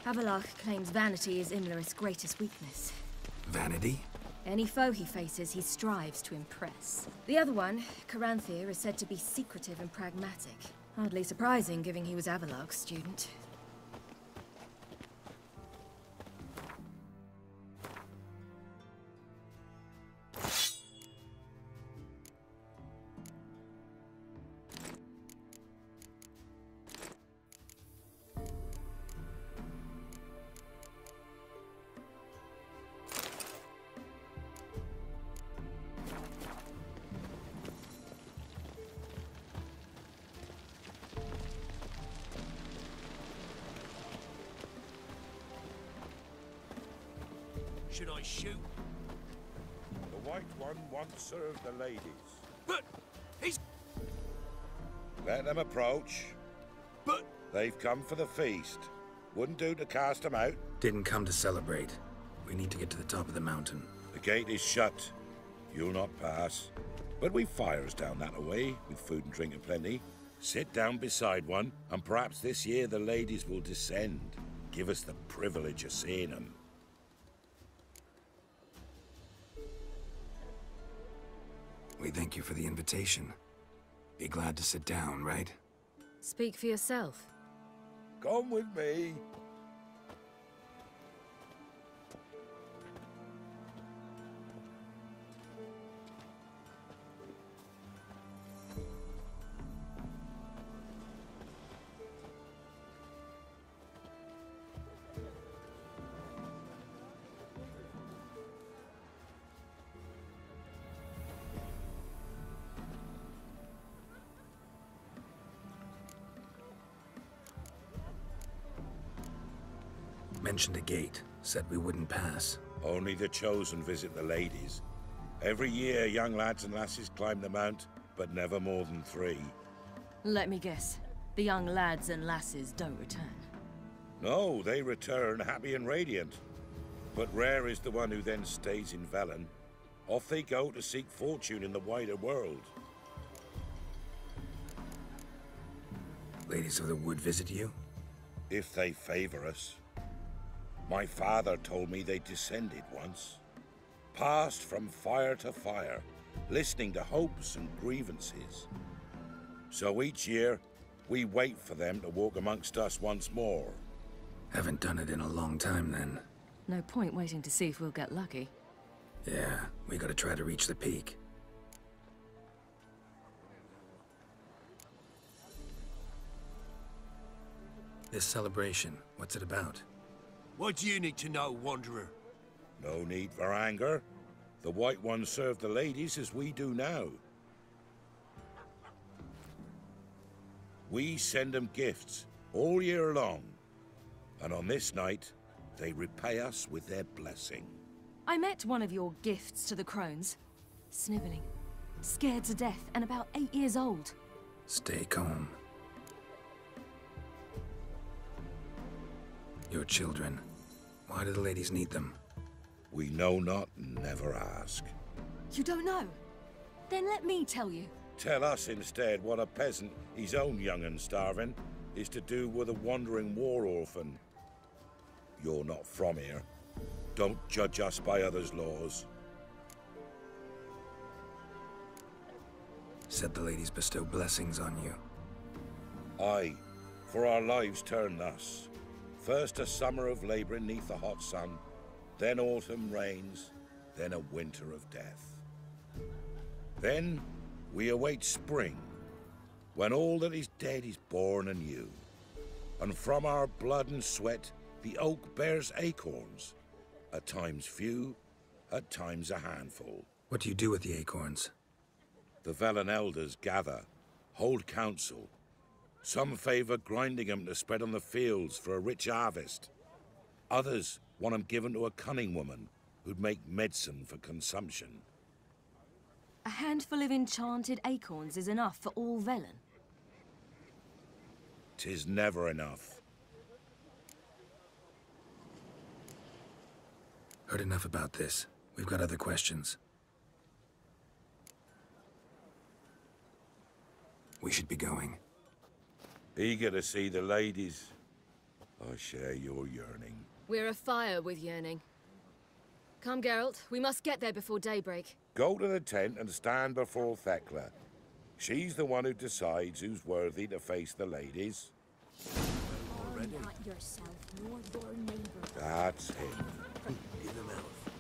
Avalach claims vanity is Imlerith's greatest weakness. Vanity? Any foe he faces, he strives to impress. The other one, Caranthir, is said to be secretive and pragmatic. Hardly surprising, given he was Avalach's student. Should I shoot? The White One once served the ladies. But he's... Let them approach. But... They've come for the feast. Wouldn't do to cast them out. Didn't come to celebrate. We need to get to the top of the mountain. The gate is shut. You'll not pass. But we've fires down that away, with food and drink aplenty. Sit down beside one, and perhaps this year the ladies will descend. Give us the privilege of seeing them. We thank you for the invitation. Be glad to sit down, right? Speak for yourself. Come with me. Mentioned a gate. Said we wouldn't pass. Only the chosen visit the ladies. Every year, young lads and lasses climb the mount, but never more than 3. Let me guess. The young lads and lasses don't return. No, they return happy and radiant. But rare is the one who then stays in Velen. Off they go to seek fortune in the wider world. Ladies of the Wood visit you? If they favor us. My father told me they descended once. Passed from fire to fire, listening to hopes and grievances. So each year, we wait for them to walk amongst us once more. Haven't done it in a long time, then. No point waiting to see if we'll get lucky. Yeah, we gotta try to reach the peak. This celebration, what's it about? What do you need to know, Wanderer? No need for anger. The White Ones serve the ladies as we do now. We send them gifts all year long. And on this night, they repay us with their blessing. I met one of your gifts to the Crones. Sniveling, scared to death, and about 8 years old. Stay calm. Your children. Why do the ladies need them? We know not and never ask. You don't know? Then let me tell you. Tell us instead what a peasant, his own young and starving, is to do with a wandering war orphan. You're not from here. Don't judge us by others' laws. Said the ladies bestow blessings on you. Aye, for our lives turn thus. First a summer of labouring neath the hot sun, then autumn rains, then a winter of death. Then we await spring, when all that is dead is born anew. And from our blood and sweat the oak bears acorns, at times few, at times a handful. What do you do with the acorns? The Velen elders gather, hold council. Some favour grinding them to spread on the fields for a rich harvest. Others want them given to a cunning woman who'd make medicine for consumption. A handful of enchanted acorns is enough for all Velen. 'Tis never enough. Heard enough about this. We've got other questions. We should be going. Eager to see the ladies. I share your yearning. We're afire with yearning. Come, Geralt. We must get there before daybreak. Go to the tent and stand before Thekla. She's the one who decides who's worthy to face the ladies. Not yourself, nor your neighbor. That's him. In the mouth.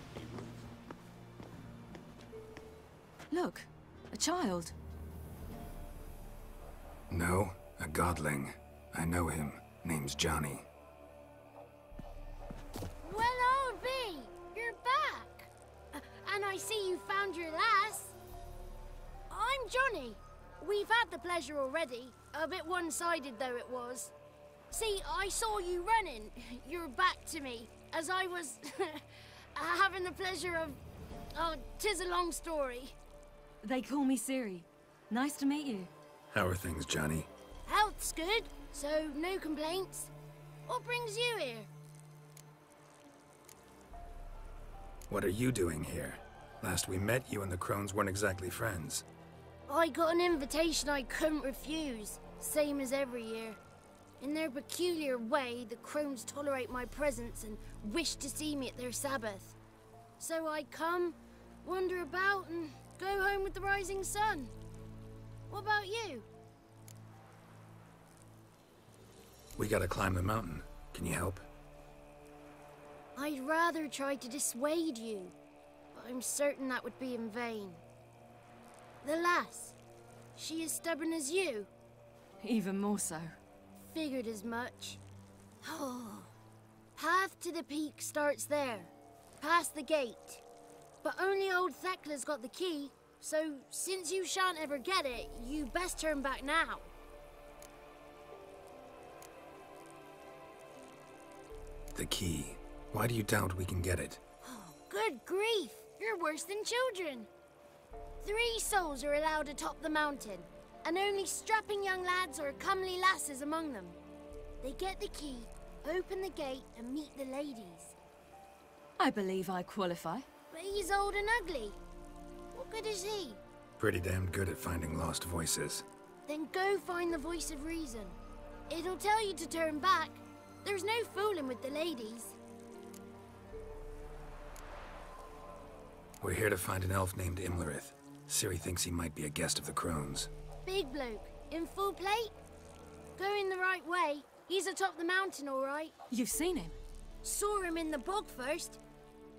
Look, a child. No, a godling. I know him. Name's Johnny. Well, old B, you're back. And I see you found your lass. I'm Johnny. We've had the pleasure already. A bit one-sided though it was. See, I saw you running. Your back to me, as I was having the pleasure of... Oh, 'tis a long story. They call me Ciri. Nice to meet you. How are things, Johnny? Health's good, so no complaints. What brings you here? What are you doing here? Last we met, you and the Crones weren't exactly friends. I got an invitation I couldn't refuse, same as every year. In their peculiar way, the Crones tolerate my presence and wish to see me at their Sabbath. So I come, wander about, and go home with the rising sun. What about you? We gotta climb the mountain. Can you help? I'd rather try to dissuade you, but I'm certain that would be in vain. The lass, she as stubborn as you? Even more so. Figured as much. Oh. Path to the peak starts there, past the gate. But only old Thekla's got the key, so since you shan't ever get it, you best turn back now. The key. Why do you doubt we can get it? Oh, good grief! You're worse than children. 3 souls are allowed atop the mountain, and only strapping young lads or comely lasses among them. They get the key, open the gate, and meet the ladies. I believe I qualify. But he's old and ugly. What good is he? Pretty damn good at finding lost voices. Then go find the voice of reason. It'll tell you to turn back. There's no fooling with the ladies. We're here to find an elf named Imlerith. Ciri thinks he might be a guest of the Crones. Big bloke, in full plate? Going the right way. He's atop the mountain, all right. You've seen him? Saw him in the bog first.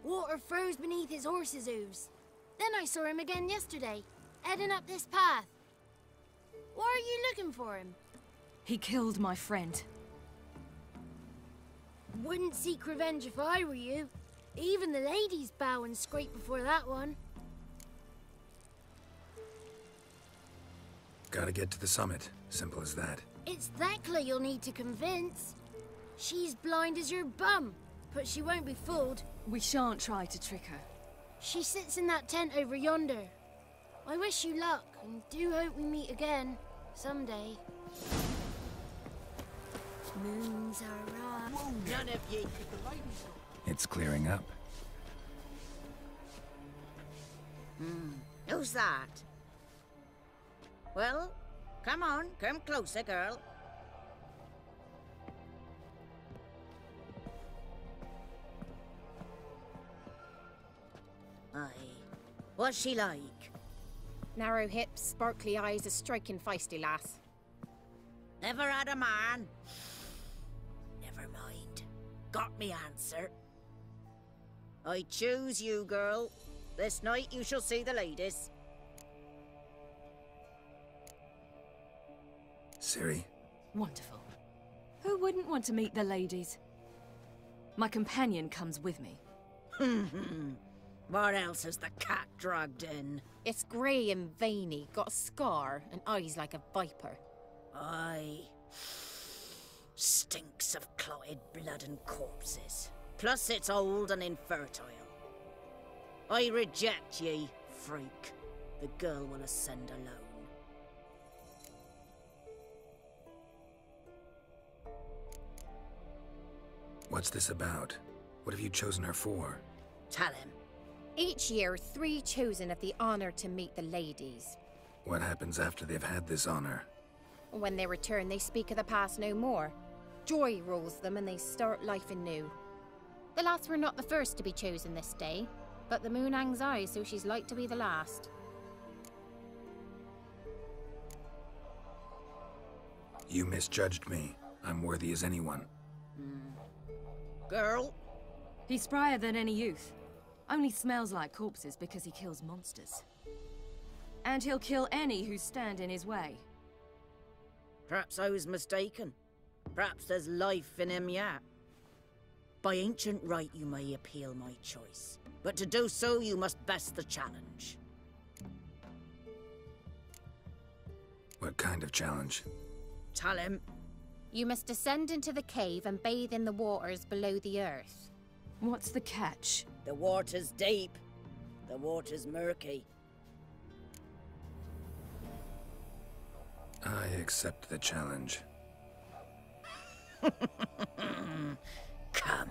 Water froze beneath his horse's hooves. Then I saw him again yesterday, heading up this path. Why are you looking for him? He killed my friend. Wouldn't seek revenge if I were you. Even the ladies bow and scrape before that one. Gotta get to the summit. Simple as that. It's Thekla you'll need to convince. She's blind as your bum, but she won't be fooled. We shan't try to trick her. She sits in that tent over yonder. I wish you luck, and do hope we meet again, someday. Moons are up. None of ye. It's clearing up. Who's that? Well, come on, come closer, girl. Aye. What's she like? Narrow hips, sparkly eyes, a striking feisty lass. Never had a man. Never mind. Got me answer. I choose you, girl. This night you shall see the ladies. Ciri? Wonderful. Who wouldn't want to meet the ladies? My companion comes with me. What else has the cat dragged in? It's grey and veiny, got a scar, and eyes like a viper. Aye. Stinks of clotted blood and corpses. Plus it's old and infertile. I reject ye, freak. The girl will ascend alone. What's this about? What have you chosen her for? Tell him. Each year, 3 chosen have the honour to meet the ladies. What happens after they've had this honor? When they return, they speak of the past no more. Joy rules them and they start life anew. The lass were not the first to be chosen this day, but the moon hangs high, so she's like to be the last. You misjudged me. I'm worthy as anyone. Girl? He's sprier than any youth. Only smells like corpses because he kills monsters. And he'll kill any who stand in his way. Perhaps I was mistaken. Perhaps there's life in him yet. By ancient right, you may appeal my choice. But to do so, you must best the challenge. What kind of challenge? Tell him. You must descend into the cave and bathe in the waters below the earth. What's the catch? The water's deep. The water's murky. I accept the challenge. Come.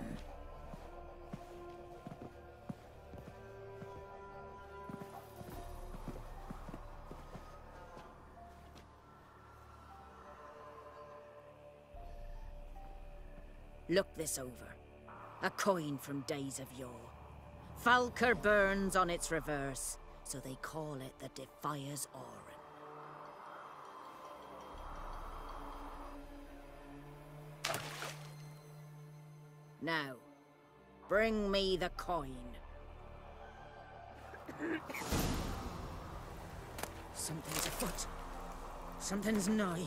Look this over. A coin from days of yore. Falker burns on its reverse, so they call it the Defier's Oran. Now, bring me the coin. Something's afoot. Something's nigh.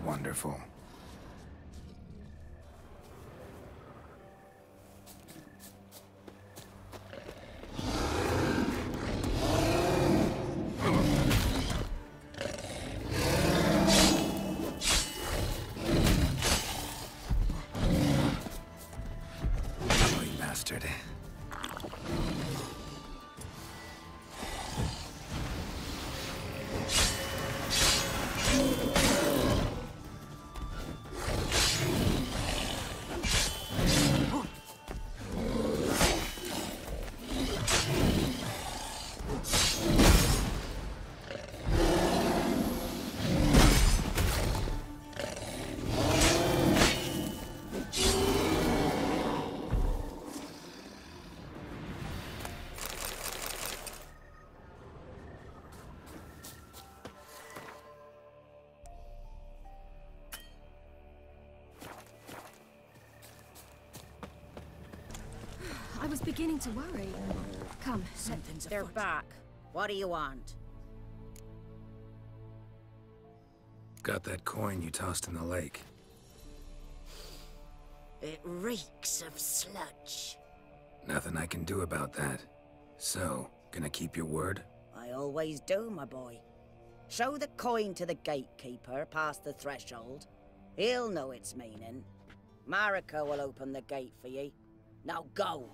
Wonderful. Ugly bastard. I was beginning to worry. Come, Something's They're afoot. back. What do you want? Got that coin you tossed in the lake. It reeks of sludge. Nothing I can do about that. So, gonna keep your word? I always do, my boy. Show the coin to the gatekeeper past the threshold. He'll know its meaning. Marika will open the gate for ye. Now go!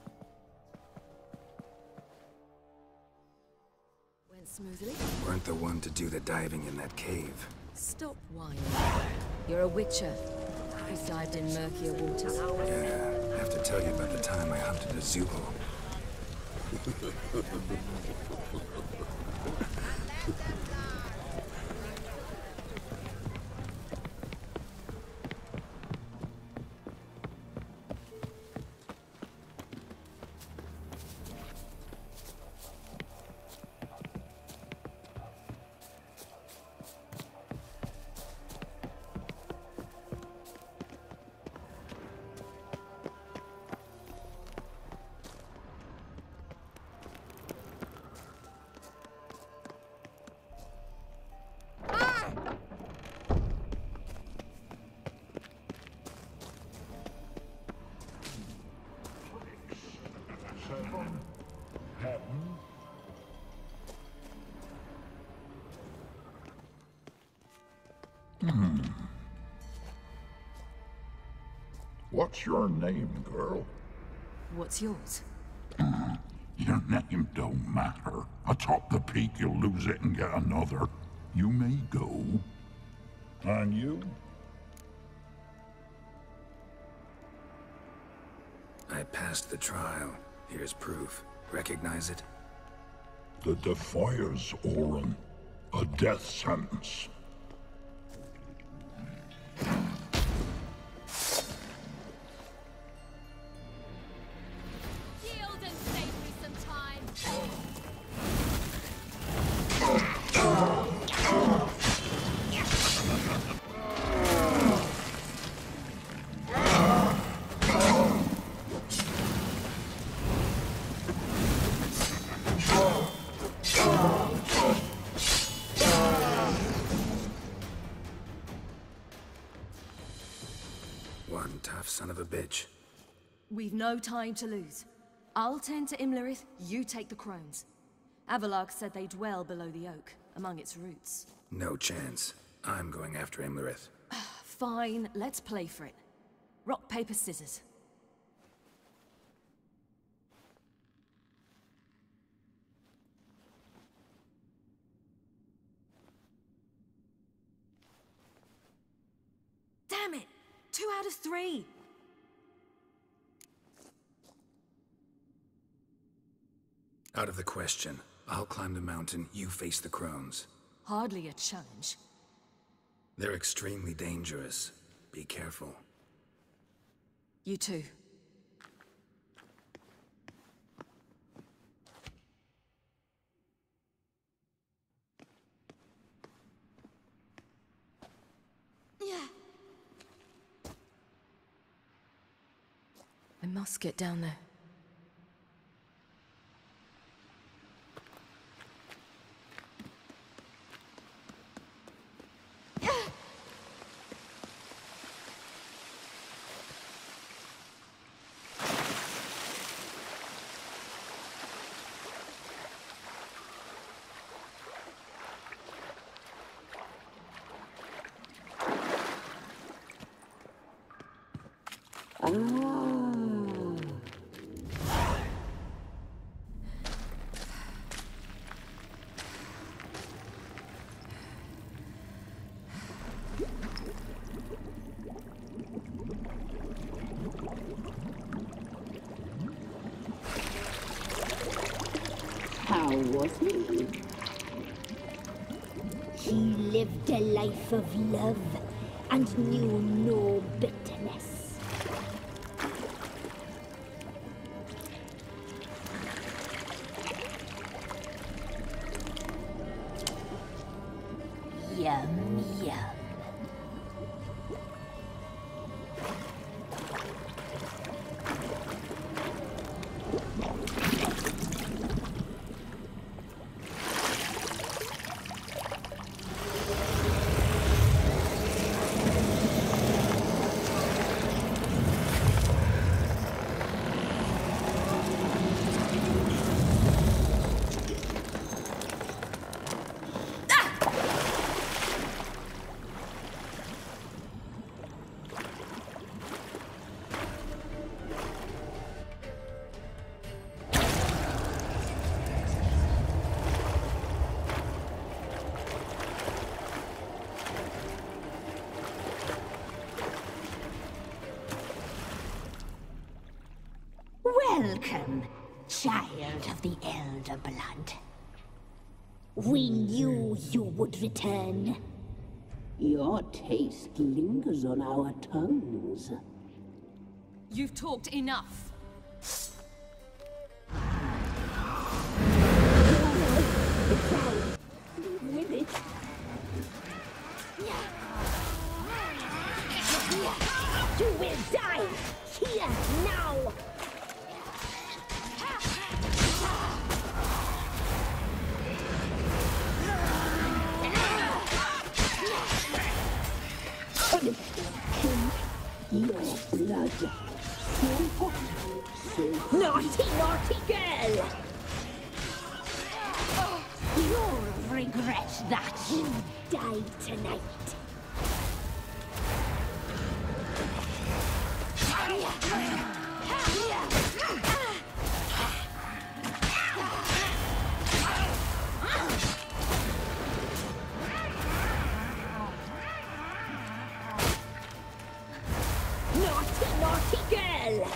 Went smoothly? Weren't the one to do the diving in that cave. Stop whining. You're a witcher. Who's dived in murkier waters. Yeah, I have to tell you about the time I hunted a Zuko. What's your name, girl? What's yours? Your name don't matter. Atop the peak, you'll lose it and get another. You may go. And you? I passed the trial. Here's proof. Recognize it? The Defier's Orin. A death sentence. Shield and save me some time. One tough son of a bitch. We've no time to lose. I'll tend to Imlerith, you take the Crones. Avalok said they dwell below the oak, among its roots. No chance. I'm going after Imlerith. Fine, let's play for it. Rock, paper, scissors. Damn it! 2 out of 3! Out of the question. I'll climb the mountain, you face the Crones. Hardly a challenge. They're extremely dangerous. Be careful. You too. I must get down there. How was he? He lived a life of love and knew no bitterness. Yum, yum. Welcome, child of the Elder Blood. We knew you would return. Your taste lingers on our tongues. You've talked enough. With it. You will die here now. Your blood. So hot, so hot. Naughty, naughty girl! You'll regret that you died tonight. Naughty, naughty girl!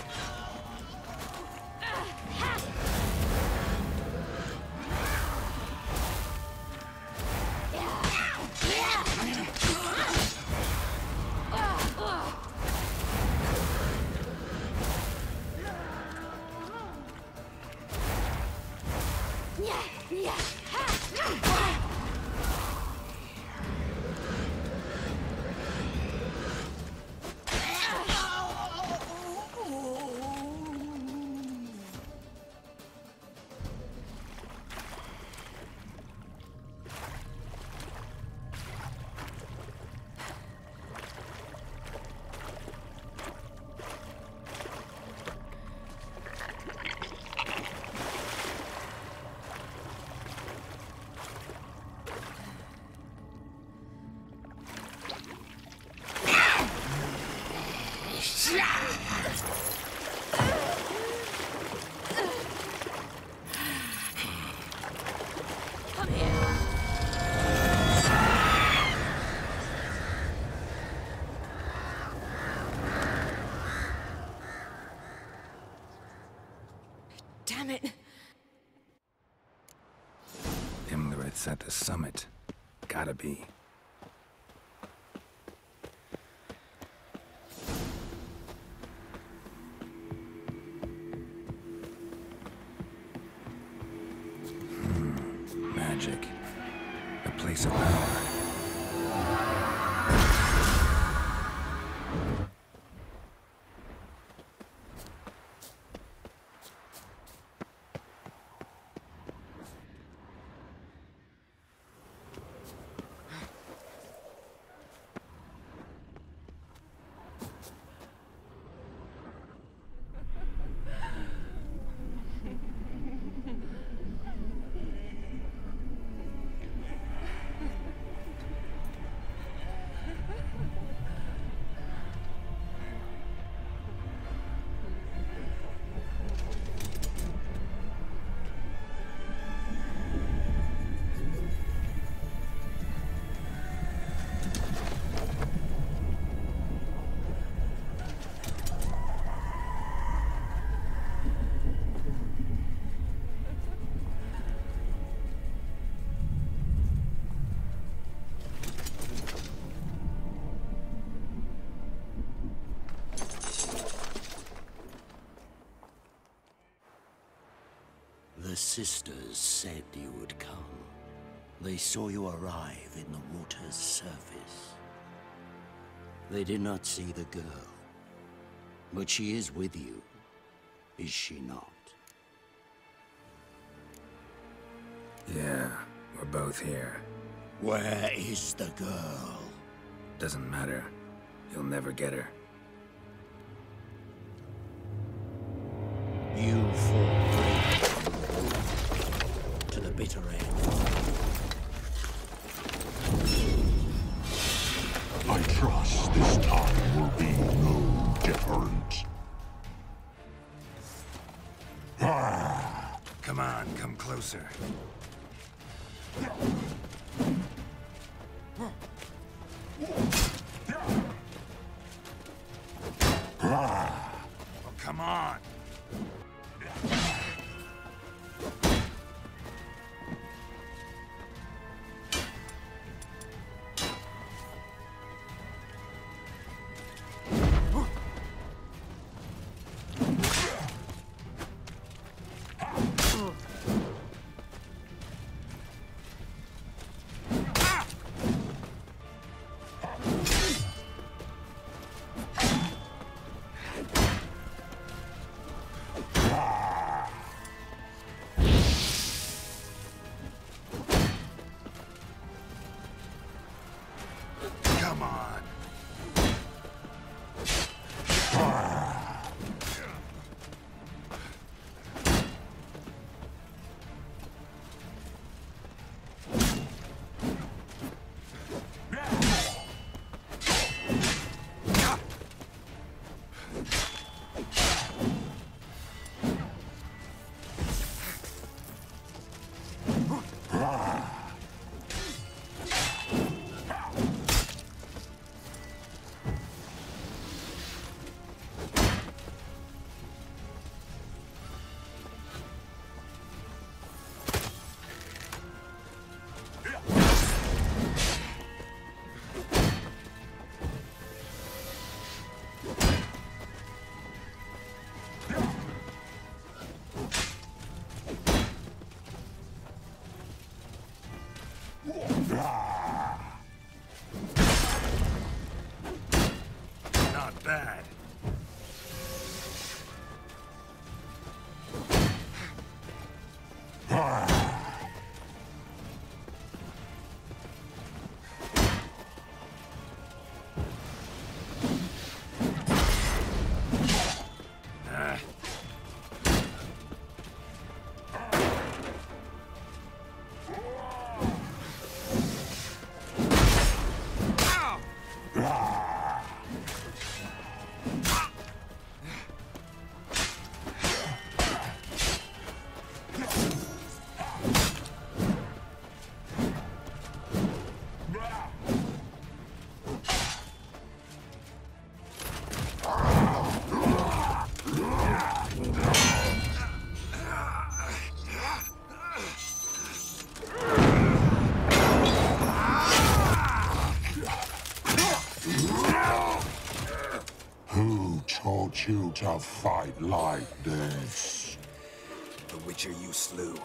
Damn it. Imlerith's at the summit. Gotta be. Magic. A place of power. The sisters said you would come. They saw you arrive in the water's surface. They did not see the girl. But she is with you, is she not? Yeah, we're both here. Where is the girl? Doesn't matter. You'll never get her. You fall brave to the bitter end. I trust this time will be no different. Come on, come closer. Oh, come on. taught you to fight like this? The Witcher you slew.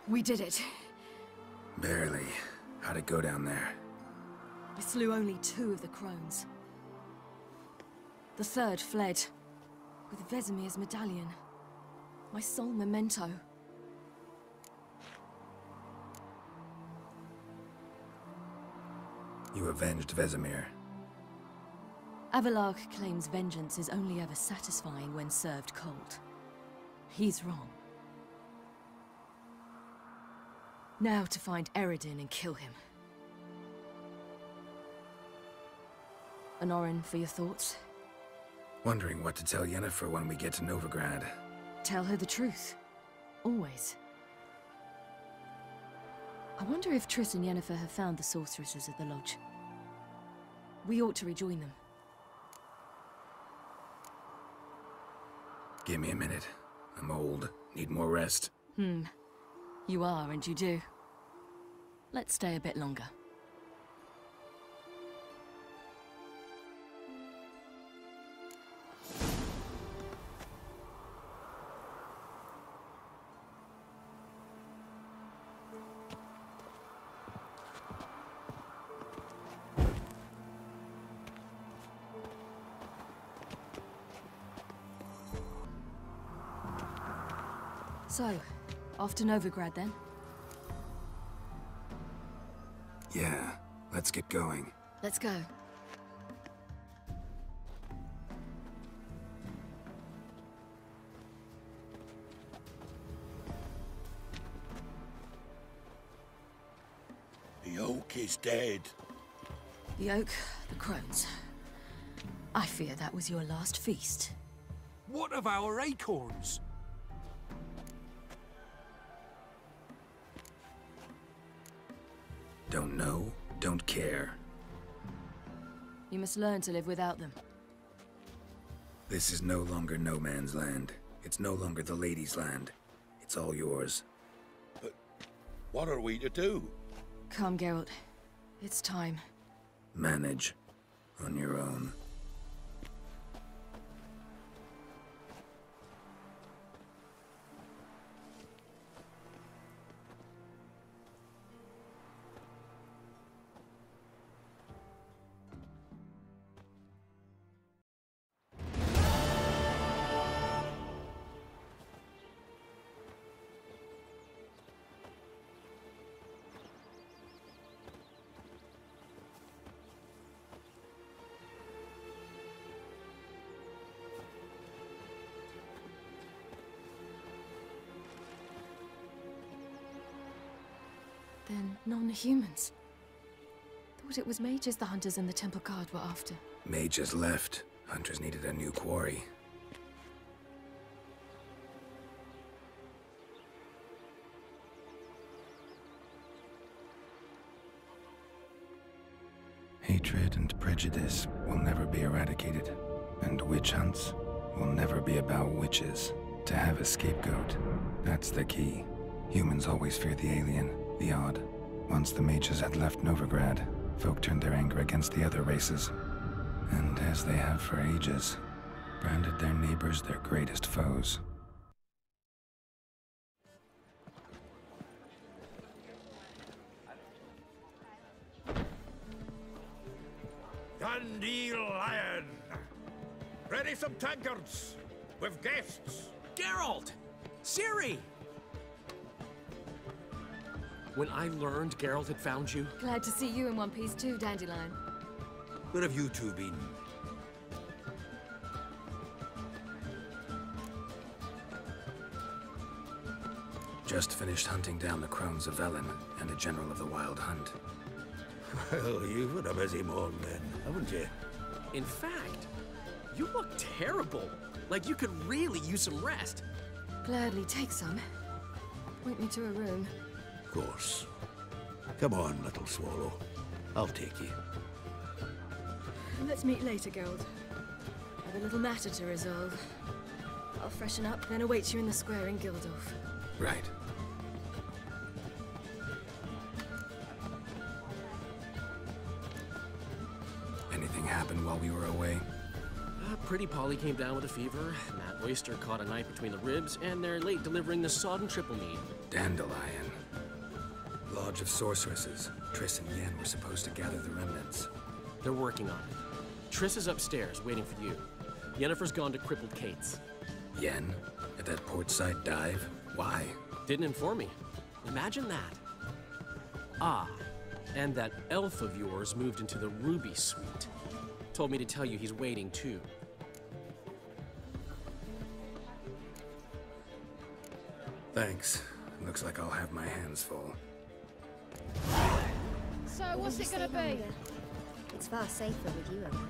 We did it. Barely. How'd it go down there? I slew only 2 of the Crones. The third fled, with Vesemir's medallion. My sole memento. You avenged Vesemir. Avelarg claims vengeance is only ever satisfying when served cold. He's wrong. Now to find Eredin and kill him. Honorin, for your thoughts? Wondering what to tell Yennefer when we get to Novigrad. Tell her the truth. Always. I wonder if Triss and Yennefer have found the sorceresses at the lodge. We ought to rejoin them. Give me a minute. I'm old. Need more rest. You are, and you do. Let's stay a bit longer. So, off to Novigrad then? Yeah, let's get going. Let's go. The oak is dead. The oak, the Crones. I fear that was your last feast. What of our acorns? Don't know, don't care. You must learn to live without them. This is no longer no man's land. It's no longer the lady's land. It's all yours. But what are we to do? Come, Geralt. It's time. Manage. On your own. Then non-humans. Thought it was mages the hunters and the Temple Guard were after. Mages left. Hunters needed a new quarry. Hatred and prejudice will never be eradicated. And witch hunts will never be about witches. To have a scapegoat, that's the key. Humans always fear the alien, the odd. Once the mages had left Novigrad, folk turned their anger against the other races. And as they have for ages, branded their neighbors their greatest foes. Dandelion! Ready some tankards! With guests! Geralt! Ciri! When I learned Geralt had found you... Glad to see you in one piece too, Dandelion. Where have you two been? Just finished hunting down the Crones of Velen and a general of the Wild Hunt. Well, you've had a busy morning then, haven't you? In fact, you look terrible. Like you could really use some rest. Gladly take some. Point me to a room. Of course. Come on, little swallow. I'll take you. Let's meet later, Geralt. I have a little matter to resolve. I'll freshen up, then await you in the square in Gildorf. Right. Anything happened while we were away? Pretty Polly came down with a fever, Matt Oyster caught a knife between the ribs, and they're late delivering the sodden triple mead. Dandelion. Lodge of Sorceresses. Triss and Yen were supposed to gather the remnants. They're working on it. Triss is upstairs, waiting for you. Yennefer's gone to crippled Kate's. Yen? At that portside dive? Why? Didn't inform me. Imagine that. Ah, and that elf of yours moved into the Ruby Suite. Told me to tell you he's waiting, too. Thanks. Looks like I'll have my hands full. So, what's it gonna be? It's far safer with you around.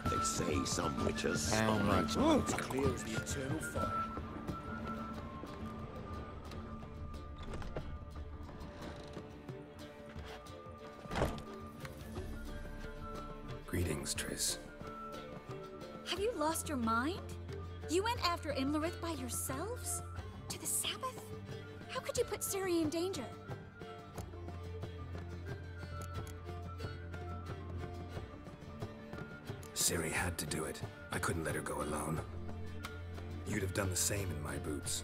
They say some witches. How much? Oh, it's clear as the eternal fire. Greetings, Triss. Have you lost your mind? You went after Imlerith by yourselves? To the Sabbath? How could you put Ciri in danger? Ciri had to do it. I couldn't let her go alone. You'd have done the same in my boots.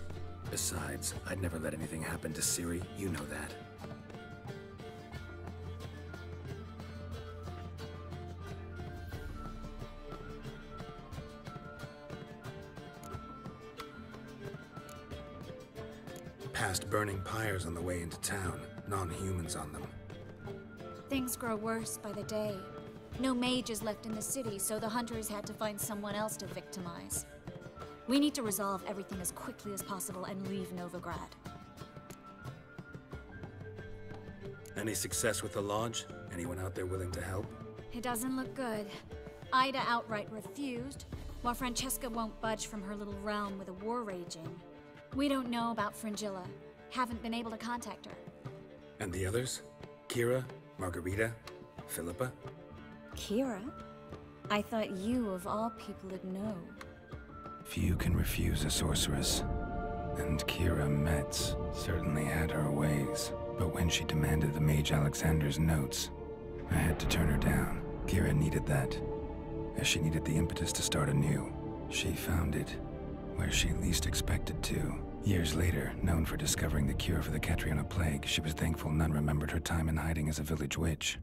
Besides, I'd never let anything happen to Ciri. You know that. Past burning pyres on the way into town. Non-humans on them. Things grow worse by the day. No mages left in the city, so the hunters had to find someone else to victimize. We need to resolve everything as quickly as possible and leave Novigrad. Any success with the lodge? Anyone out there willing to help? It doesn't look good. Ida outright refused, while Francesca won't budge from her little realm with a war raging. We don't know about Fringilla. Haven't been able to contact her. And the others? Kira? Margarita? Philippa? Kira? I thought you, of all people, would know. Few can refuse a sorceress. And Kira Metz certainly had her ways. But when she demanded the Mage Alexander's notes, I had to turn her down. Kira needed that, as she needed the impetus to start anew. She found it where she least expected to. Years later, known for discovering the cure for the Catriona plague, she was thankful none remembered her time in hiding as a village witch.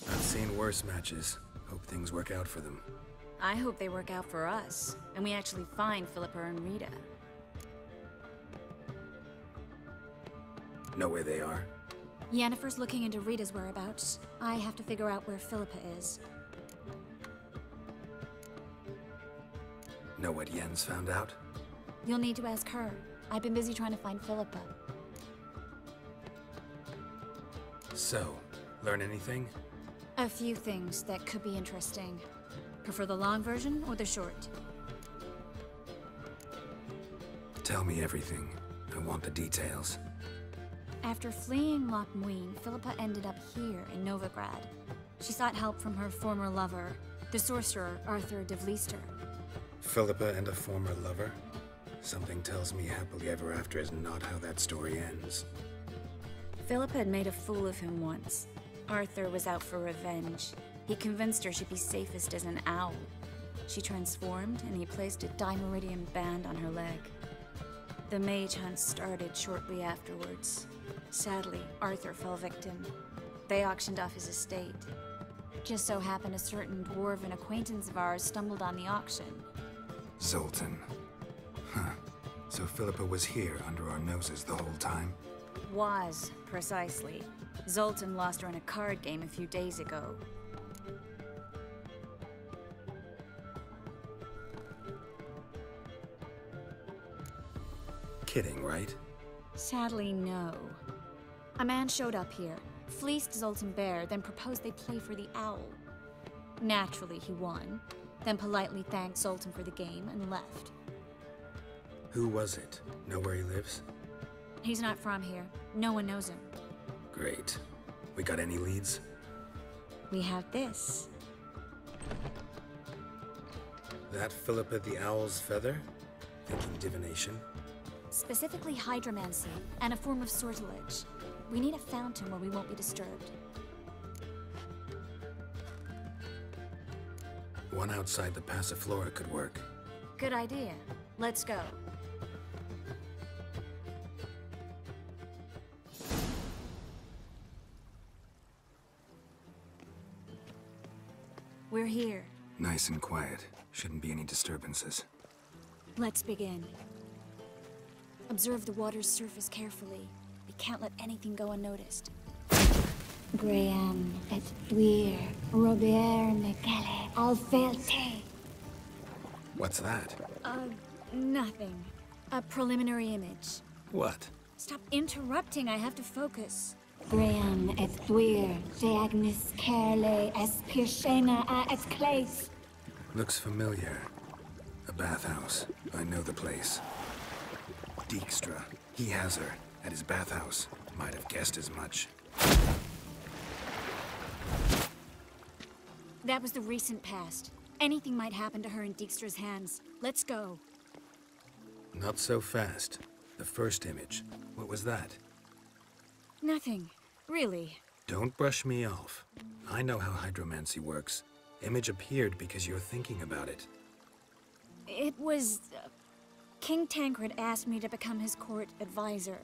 I've seen worse matches. Hope things work out for them. I hope they work out for us, and we actually find Philippa and Rita. Know where they are? Yennefer's looking into Rita's whereabouts. I have to figure out where Philippa is. Know what Yen's found out? You'll need to ask her. I've been busy trying to find Philippa. So, learn anything? A few things that could be interesting. Prefer the long version or the short? Tell me everything. I want the details. After fleeing Loch Muin, Philippa ended up here in Novigrad. She sought help from her former lover, the sorcerer Arthur de Vlister. Philippa and a former lover? Something tells me happily ever after is not how that story ends. Philippa had made a fool of him once. Arthur was out for revenge. He convinced her she'd be safest as an owl. She transformed, and he placed a Dimeridian band on her leg. The mage hunt started shortly afterwards. Sadly, Arthur fell victim. They auctioned off his estate. Just so happened a certain dwarven acquaintance of ours stumbled on the auction. Zoltan. Huh. So Philippa was here under our noses the whole time? Was, precisely. Zoltan lost her in a card game a few days ago. Kidding, right? Sadly, no. A man showed up here, fleeced Zoltan bare, then proposed they play for the owl. Naturally, he won, then politely thanked Zoltan for the game and left. Who was it? Know where he lives? He's not from here. No one knows him. Great. We got any leads? We have this. That Philippa the Owl's feather? Thinking divination? Specifically hydromancy, and a form of sortilege. We need a fountain where we won't be disturbed. One outside the Passiflora could work. Good idea. Let's go. We're here. Nice and quiet. Shouldn't be any disturbances. Let's begin. Observe the water's surface carefully. We can't let anything go unnoticed. Graham et Thuir, Robert Megale, Alfelte. What's that? Nothing. A preliminary image. What? Stop interrupting, I have to focus. Graham et Thuir, Deagnis Kerle, Espirshena et Clace. Looks familiar. A bathhouse. I know the place. Dijkstra. He has her. At his bathhouse. Might have guessed as much. That was the recent past. Anything might happen to her in Dijkstra's hands. Let's go. Not so fast. The first image. What was that? Nothing. Really. Don't brush me off. I know how hydromancy works. Image appeared because you're thinking about it. It was... King Tancred asked me to become his court advisor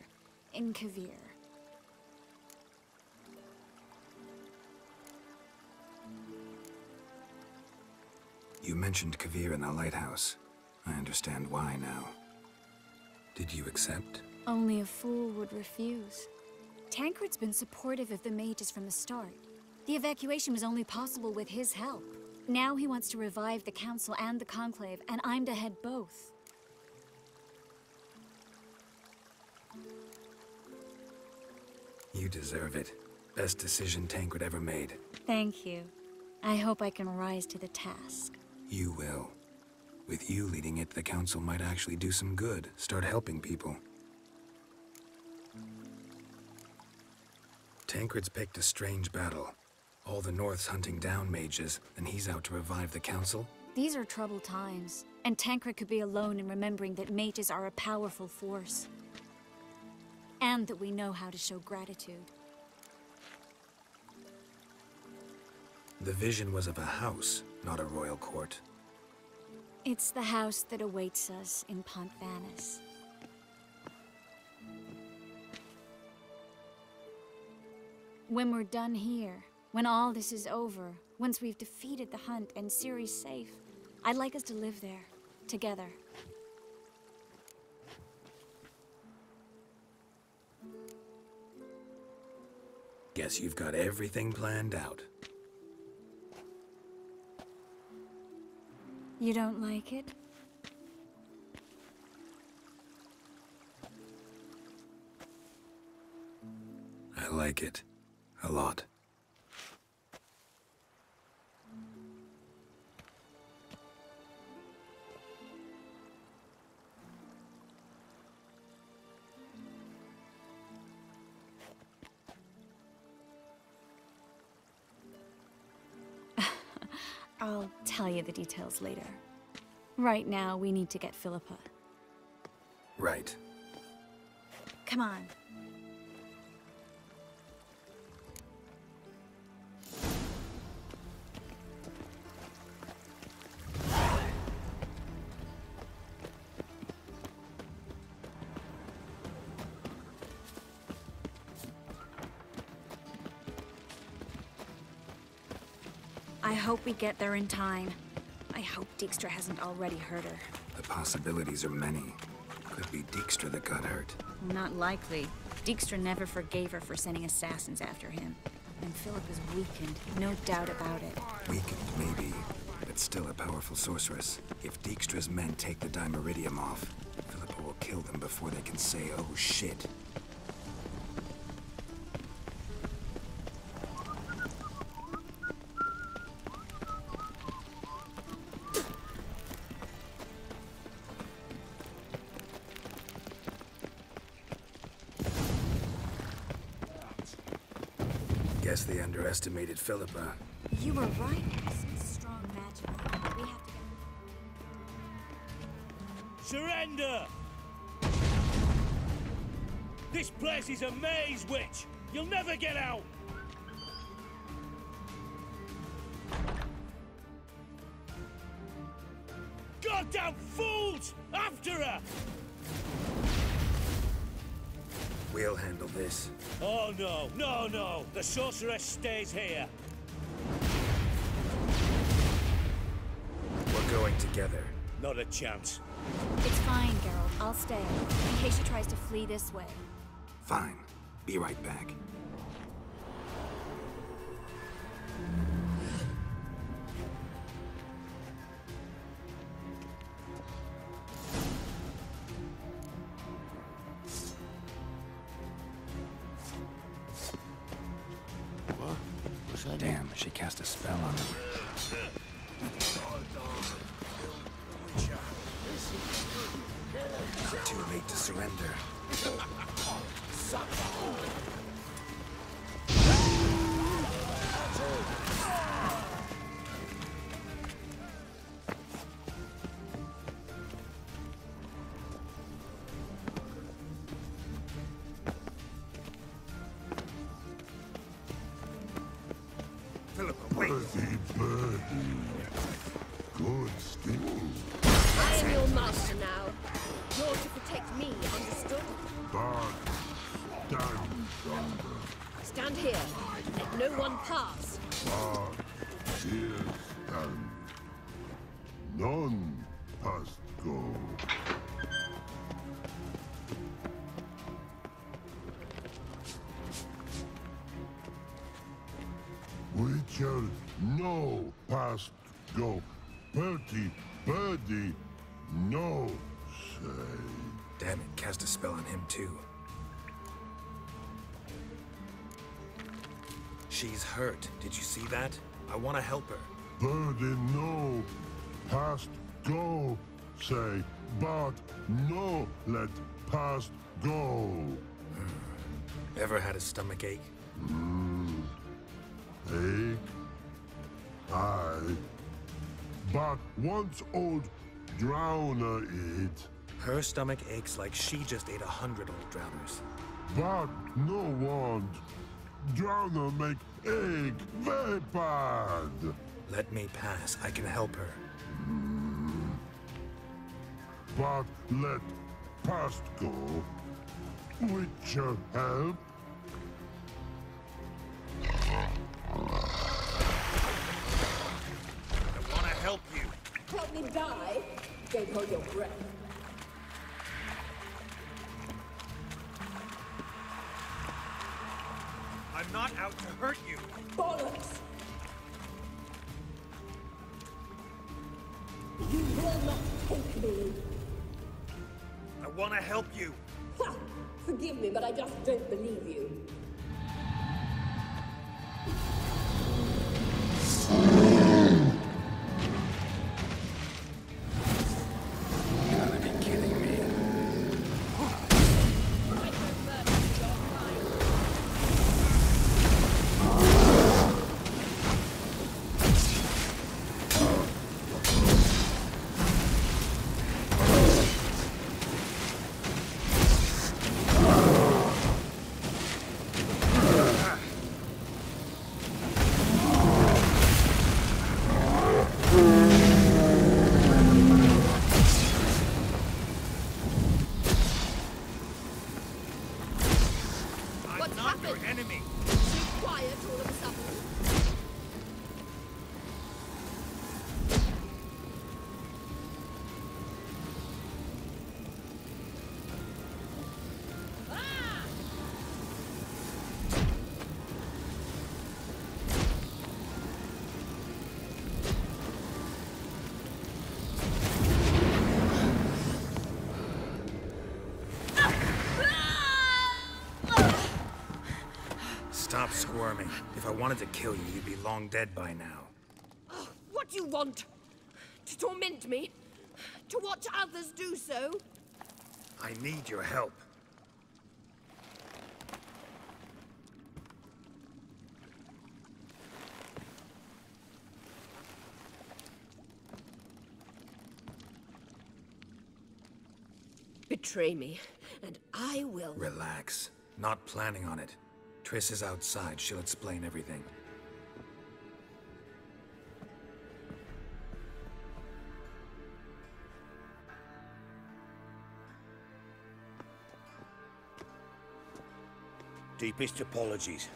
in Kavir. You mentioned Kavir in the lighthouse. I understand why now. Did you accept? Only a fool would refuse. Tancred's been supportive of the mages from the start. The evacuation was only possible with his help. Now he wants to revive the Council and the Conclave, and I'm to head both. You deserve it. Best decision Tancred ever made. Thank you. I hope I can rise to the task. You will. With you leading it, the Council might actually do some good. Start helping people. Tancred's picked a strange battle. All the North's hunting down mages, and he's out to revive the Council? These are troubled times, and Tancred could be alone in remembering that mages are a powerful force. And that we know how to show gratitude. The vision was of a house, not a royal court. It's the house that awaits us in Pont Vanis. When we're done here, when all this is over, once we've defeated the hunt and Ciri's safe, I'd like us to live there, together. Guess you've got everything planned out. You don't like it? I like it. A lot. I'll tell you the details later. Right now, we need to get Philippa. Right. Come on. I hope we get there in time. I hope Dijkstra hasn't already hurt her. The possibilities are many. Could be Dijkstra that got hurt. Not likely. Dijkstra never forgave her for sending assassins after him. And Philip is weakened, no doubt about it. Weakened, maybe, but still a powerful sorceress. If Dijkstra's men take the Dimeridium off, Philippa will kill them before they can say, oh shit. Guess they underestimated Philippa. You were right. Some strong magic. We have to get... Surrender! This place is a maze, witch! You'll never get out! Goddamn fools! After her! We'll handle this. Oh no, no, no! The sorceress stays here. We're going together. Not a chance. It's fine, Geralt. I'll stay, in case she tries to flee this way. Fine. Be right back. Damn, she cast a spell on him. Too late to surrender. Good skill. I am your master now. You're to protect me, understood? But stand yonder. Stand here. Let no one pass. But here stand. None must go. Witcher, no past go. Bertie, birdie, no say. Damn it, cast a spell on him too. She's hurt. Did you see that? I want to help her. Birdie, no past go say. But no let past go. Ever had a stomach ache? Ache? Aye. But once old drowner eat. Her stomach aches like she just ate 100 old drowners. But no want. Drowner make egg very bad. Let me pass. I can help her. But let past go. Witcher help. I want to help you. Help me die? Don't hold your breath. I'm not out to hurt you. Bollocks! You will not take me. I want to help you. Ha! Forgive me, but I just don't believe you. Gotta be kidding me. Stop squirming. If I wanted to kill you, you'd be long dead by now. Oh, what do you want? To torment me? To watch others do so? I need your help. Betray me, and I will... Relax. Not planning on it. Triss is outside. She'll explain everything. Deepest apologies,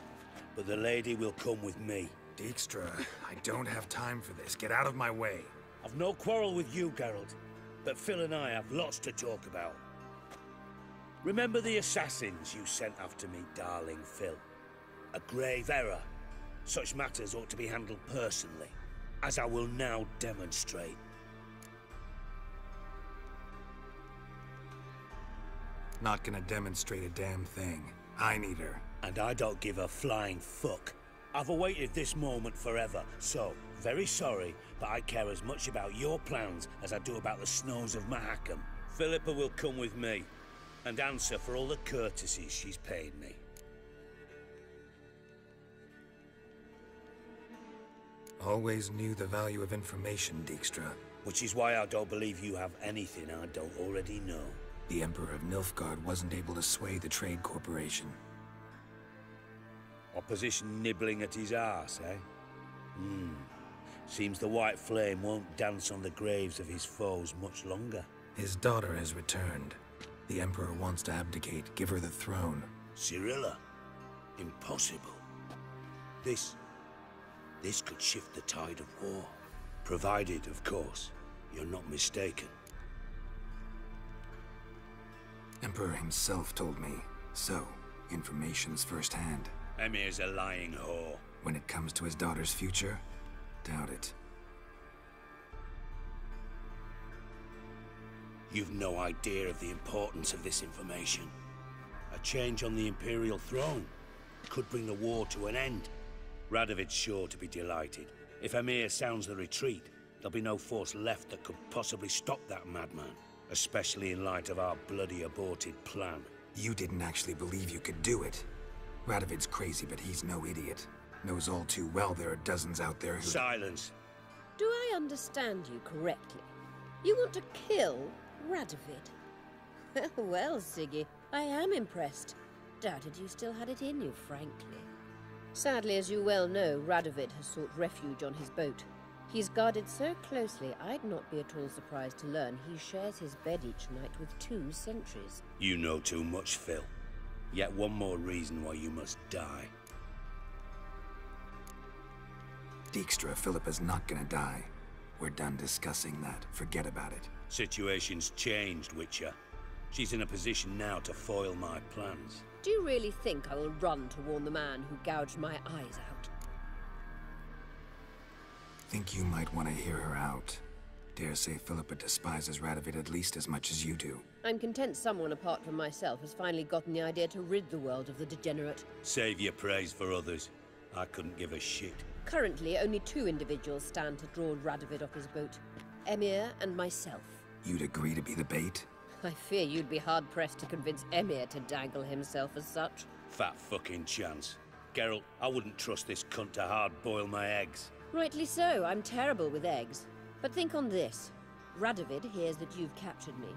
but the lady will come with me. Dijkstra, I don't have time for this. Get out of my way. I've no quarrel with you, Geralt, but Phil and I have lots to talk about. Remember the assassins you sent after me, darling Phil? A grave error. Such matters ought to be handled personally, as I will now demonstrate. Not gonna demonstrate a damn thing. I need her. And I don't give a flying fuck. I've awaited this moment forever, so, very sorry, but I care as much about your plans as I do about the snows of Mahakam. Philippa will come with me, and answer for all the courtesies she's paid me. Always knew the value of information, Dijkstra. Which is why I don't believe you have anything I don't already know. The Emperor of Nilfgaard wasn't able to sway the Trade Corporation. Opposition nibbling at his arse, eh? Seems the White Flame won't dance on the graves of his foes much longer. His daughter has returned. The Emperor wants to abdicate, give her the throne. Cirilla? Impossible. This could shift the tide of war. Provided, of course, you're not mistaken. Emperor himself told me. So, information's firsthand. Emir's a lying whore. When it comes to his daughter's future, doubt it. You've no idea of the importance of this information. A change on the Imperial throne could bring the war to an end. Radovid's sure to be delighted. If Emir sounds the retreat, there'll be no force left that could possibly stop that madman. Especially in light of our bloody aborted plan. You didn't actually believe you could do it. Radovid's crazy, but he's no idiot. Knows all too well there are dozens out there who... Silence! Do I understand you correctly? You want to kill Radovid? Well, Siggy, I am impressed. Doubted you still had it in you, frankly. Sadly, as you well know, Radovid has sought refuge on his boat. He's guarded so closely, I'd not be at all surprised to learn he shares his bed each night with 2 sentries. You know too much, Phil. Yet one more reason why you must die. Dijkstra, Philippa's not gonna die. We're done discussing that. Forget about it. Situation's changed, Witcher. She's in a position now to foil my plans. Do you really think I will run to warn the man who gouged my eyes out? Think you might want to hear her out. Dare say Philippa despises Radovid at least as much as you do. I'm content someone apart from myself has finally gotten the idea to rid the world of the degenerate. Save your praise for others. I couldn't give a shit. Currently, only 2 individuals stand to draw Radovid off his boat. Emir and myself. You'd agree to be the bait? I fear you'd be hard-pressed to convince Emir to dangle himself as such. Fat fucking chance. Geralt, I wouldn't trust this cunt to hard-boil my eggs. Rightly so, I'm terrible with eggs. But think on this. Radovid hears that you've captured me.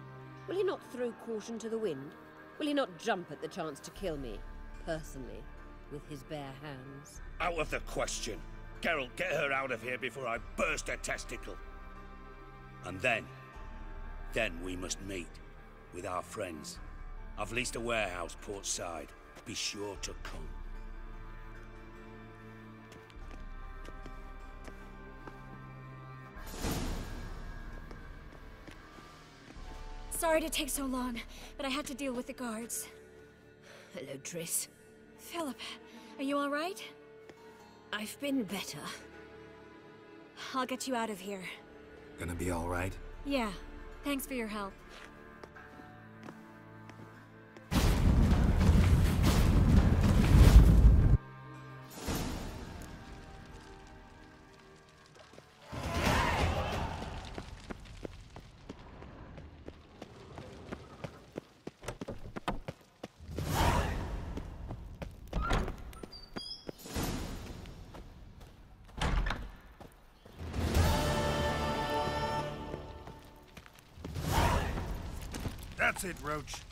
Will he not throw caution to the wind? Will he not jump at the chance to kill me, personally, with his bare hands? Out of the question. Geralt, get her out of here before I burst her testicle. And then we must meet with our friends. I've leased a warehouse port side. Be sure to come. Sorry to take so long, but I had to deal with the guards. Hello, Triss. Philip, are you all right? I've been better. I'll get you out of here. Gonna be all right? Yeah. Thanks for your help. That's it, Roach.